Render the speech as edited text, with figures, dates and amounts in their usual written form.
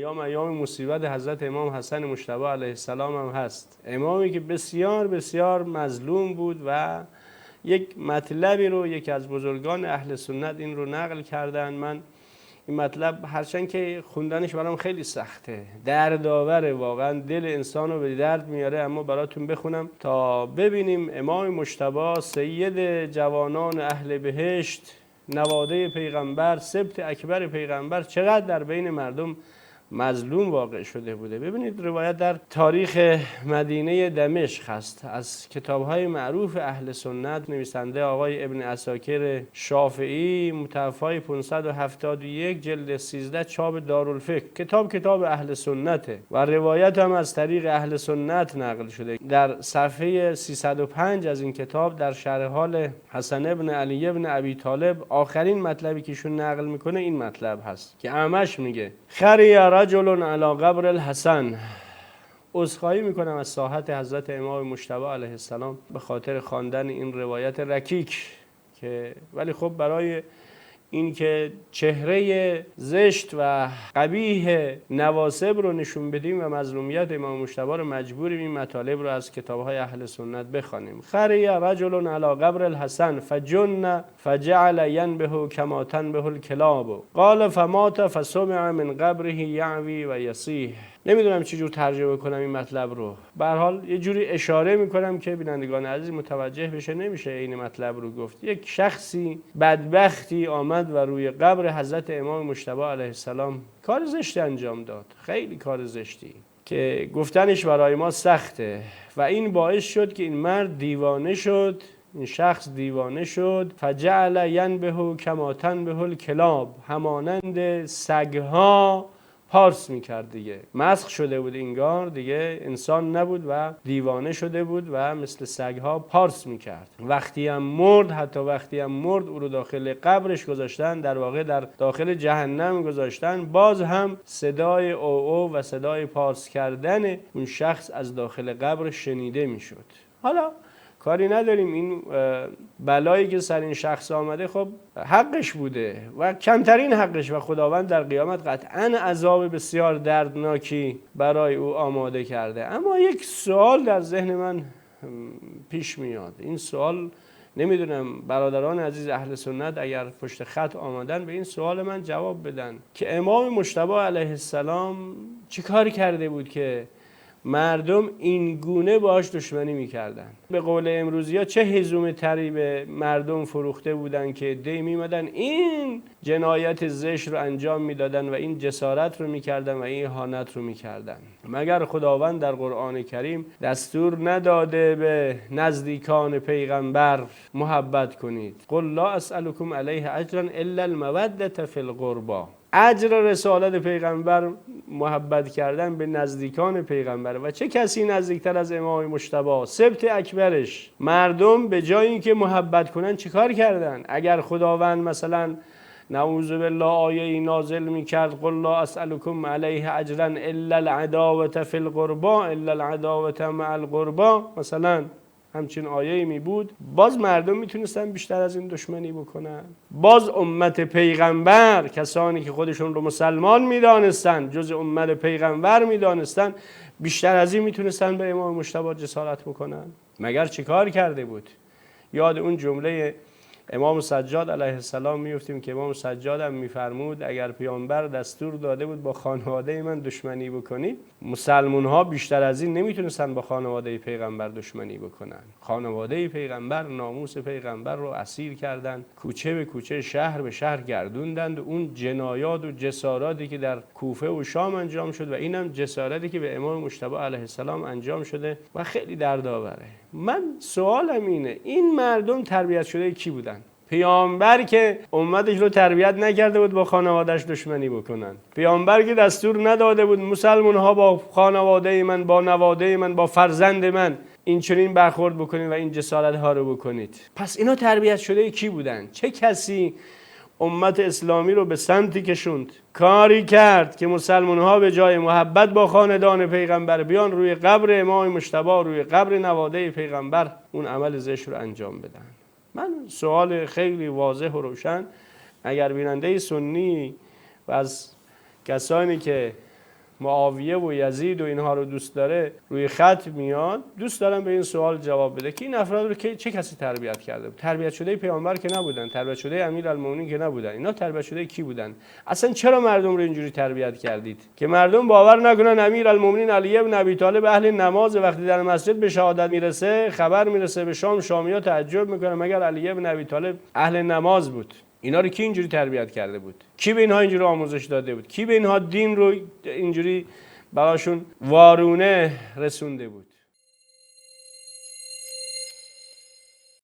ایام مصیبت حضرت امام حسن مجتبی علیه السلام هم هست. امامی که بسیار بسیار مظلوم بود و یک مطلبی رو یکی از بزرگان اهل سنت این رو نقل کردن. من این مطلب هرچند که خوندنش برام خیلی سخته، دردآوره، واقعا دل انسان رو به درد میاره، اما براتون بخونم تا ببینیم امام مجتبی سید جوانان اهل بهشت، نواده پیغمبر، سبط اکبر پیغمبر، چقدر در بین مردم مظلوم واقع شده بوده. ببینید روایت در تاریخ مدینه دمشق هست از کتاب‌های معروف اهل سنت، نویسنده آقای ابن عساکر شافعی، متوفای 571، جلد 13، چاپ دارالفکر. کتاب اهل سنته و روایت هم از طریق اهل سنت نقل شده. در صفحه 305 از این کتاب در شرح حال حسن ابن علی ابن ابی طالب آخرین مطلبی که ایشون نقل میکنه این مطلب هست که اعمش میگه خری رجل علی قبر الحسن. عذرخواهی میکنم از ساحت حضرت امام مجتبی علیه السلام به خاطر خواندن این روایت رکیک، که ولی خب برای این که چهره زشت و قبیح نواسب رو نشون بدیم و مظلومیت امام مجتبی رو مجبوریم این مطالب رو از کتاب‌های اهل سنت بخوانیم. خری رجل علی قبر الحسن فجن فجعل ینبه کما تنبه الکلاب قال فمات فسمع من قبره یعوی و یصیح. نمیدونم چجور ترجمه کنم این مطلب رو، به هر حال یه جوری اشاره میکنم که بینندگان عزیز متوجه بشه، نمیشه این مطلب رو گفت. یک شخصی بدبختی آمد و روی قبر حضرت امام مجتبی علیه السلام کار زشتی انجام داد، خیلی کار زشتی که گفتنش برای ما سخته، و این باعث شد که این مرد دیوانه شد، این شخص دیوانه شد. فجعل ینبه کما تنبه الکلاب، همانند سگها پارس میکرد، دیگه مسخ شده بود، انگار دیگه انسان نبود و دیوانه شده بود و مثل سگها پارس میکرد. وقتی هم مرد، حتی وقتی هم مرد او رو داخل قبرش گذاشتن، در واقع در داخل جهنم گذاشتن، باز هم صدای او و صدای پارس کردن اون شخص از داخل قبر شنیده میشد. حالا کاری نداریم، این بلایی که سر این شخص آمده خب حقش بوده و کمترین حقش، و خداوند در قیامت قطعاً عذاب بسیار دردناکی برای او آماده کرده. اما یک سوال در ذهن من پیش میاد، این سوال نمیدونم برادران عزیز اهل سنت اگر پشت خط آمدن به این سوال من جواب بدن که امام مجتبی علیه السلام چی کار کرده بود که مردم این گونه باهاش دشمنی میکردن؟ به قول امروزی ها چه هزوم تری به مردم فروخته بودن که عده‌ای میمدن این جنایت زشت رو انجام میدادن و این جسارت رو میکردن و این اهانت رو میکردن؟ مگر خداوند در قرآن کریم دستور نداده به نزدیکان پیغمبر محبت کنید؟ قل لا اسألكم علیه اجرا الا المودة فی القربى. اجر رسالت پیغمبر محبت کردن به نزدیکان پیغمبر، و چه کسی نزدیکتر از امام مجتبی سبط اکبرش؟ مردم به جای اینکه محبت کنن چیکار کردن؟ اگر خداوند مثلا نعوذ بالله آیه نازل میکرد قل لا اسألكم علیه اجرا الا العداوة فی القربى الا العداوة مع القربى، مثلا همچین آیه‌ای می بود، باز مردم میتونستن بیشتر از این دشمنی بکنن؟ باز امت پیغمبر، کسانی که خودشون رو مسلمان میدانستن، جز امت پیغمبر میدانستن، بیشتر از این میتونستن به امام مجتبی جسارت بکنن؟ مگر چیکار کرده بود؟ یاد اون جمله امام سجاد علیه السلام میفتیم که امام سجاد هم میفرمود اگر پیامبر دستور داده بود با خانواده من دشمنی بکنید، مسلمون ها بیشتر از این نمیتونستن با خانواده پیغمبر دشمنی بکنن. خانواده پیغمبر ناموس پیغمبر رو اسیر کردن، کوچه به کوچه، شهر به شهر گردوندند. اون جنایات و جساراتی که در کوفه و شام انجام شد و اینم جسارتی که به امام مجتبی علیه السلام انجام شده و خیلی دردآوره. من سوالم اینه، این مردم تربیت شده کی بودن؟ پیامبر که امتش رو تربیت نکرده بود با خانوادهش دشمنی بکنن، پیامبر که دستور نداده بود مسلمان ها با خانواده من، با نواده من، با فرزند من این چنین برخورد بکنید و این جسارت ها رو بکنید. پس اینا تربیت شده کی بودن؟ چه کسی امت اسلامی رو به سمتی کشوند، کاری کرد که مسلمان ها به جای محبت با خاندان پیغمبر بیان روی قبر امام مجتبی، روی قبر نواده پیغمبر اون عمل زشت رو انجام بدن؟ من سوال خیلی واضح و روشن، اگر بیننده سنی و از کسانی که معاویه و یزید و اینها رو دوست داره روی خط میاد، دوست دارم به این سوال جواب بده که این افراد رو چه کسی تربیت کرده بود؟ تربیت شده پیامبر که نبودن، تربیت شده امیرالمومنین که نبودن، اینا تربیت شده کی بودن؟ اصلا چرا مردم رو اینجوری تربیت کردید که مردم باور نکنن امیرالمومنین علی بن ابی طالب اهل نماز، وقتی در مسجد به شهادت میرسه، خبر میرسه به شام، شامی‌ها تعجب میکنه مگر علی بن ابی طالب اهل نماز بود؟ اینا رو کی اینجوری تربیت کرده بود؟ کی به اینها اینجوری آموزش داده بود؟ کی به اینها دین رو اینجوری براشون وارونه رسونده بود؟